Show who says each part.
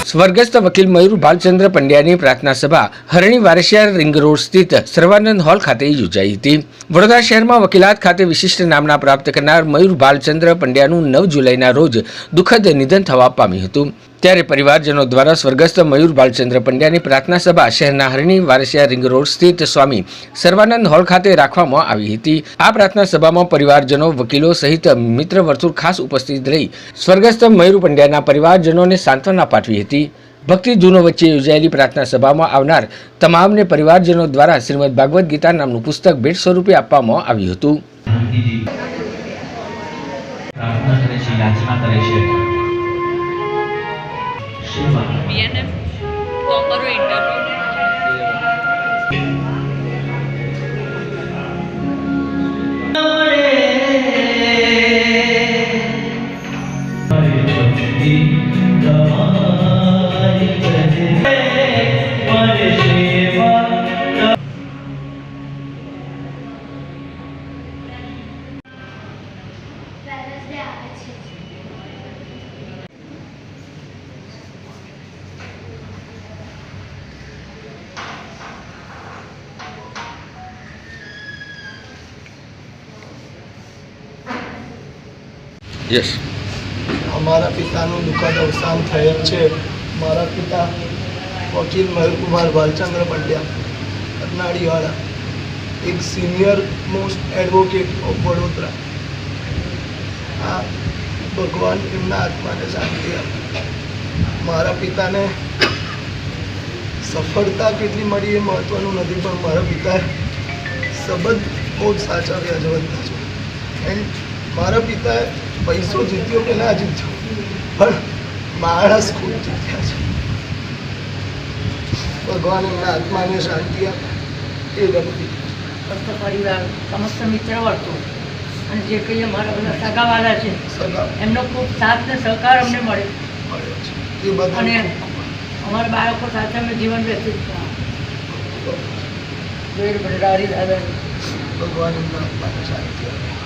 Speaker 1: સ્વર્ગસ્થ વકીલ મયુર ભાલચંદ્ર પંડ્યાની પ્રાર્થના સભા હરણી વારસિયા રિંગ રોડ સ્થિત સર્વાનંદ હોલ ખાતે યોજાઈ હતી। વડોદરા શહેરમાં વકીલાત ખાતે વિશિષ્ટ નામના પ્રાપ્ત કરનાર મયુર ભાલચંદ્ર પંડ્યાનું 9 જુલાઈના રોજ દુઃખદ નિધન થવા પામ્યું હતું। ત્યારે પરિવારજનો દ્વારા સ્વર્ગસ્થ મયુર ભાલચંદ્ર પંડ્યાની પ્રાર્થના સભા શહેરના હરણી વારસિયા રિંગ રોડ સ્થિત સ્વામી સર્વાનંદ હોલ ખાતે રાખવામાં આવી હતી। આ પ્રાર્થના સભામાં પરિવારજનો, વકીલો સહિત મિત્ર વર્તુળ ખાસ ઉપસ્થિત રહી સ્વર્ગસ્થ મયુર પંડ્યાના પરિવારજનોને સાંત્વના પાઠવી હતી। ભક્તિ જૂનો વચ્ચે યોજાયેલી પ્રાર્થના સભામાં આવનાર તમામને પરિવારજનો દ્વારા શ્રીમદ ભાગવત ગીતા નામનું પુસ્તક ભેટ સ્વરૂપે આપવામાં આવ્યું હતું। यस
Speaker 2: हमारा पिताનું દુઃખદ અવસાન થયેલ છે। મારા પિતા વકીલ મયુરકુમાર ભાલચંદ્ર પંડ્યા અરનાળીવાળા, એક senior most advocate of Vadodara. આ ભગવાન એમના આત્માને શાંતિ આપે। મારા પિતાને સફળતા કેટલી મળી એ મહત્ત્વનું નથી, પણ મારા પિતાએ સંબંધ બહુ જ સાચવ્યા જવંતા છે। એન્ડ મારા પિતાએ પૈસો જીત્યો કે ના જીત્યો, પણ માણસ ખૂબ જીત્યા છે। ભગવાન એમના આત્માને શાંતિ આપે એ ગમતી।
Speaker 3: પરિવાર, સમસ્ત મિત્ર વર્તુળ અને જે કંઈ અમારા બધા સગાવાલા છે એમનો ખૂબ સાથ ને સહકાર અમને મળ્યો
Speaker 2: છે એ બધા,
Speaker 3: અને અમારા બાળકો સાથે અમે જીવન વ્યતીત કર્યું।
Speaker 2: ભગવાન એમના આત્માને શાંતિ આપે।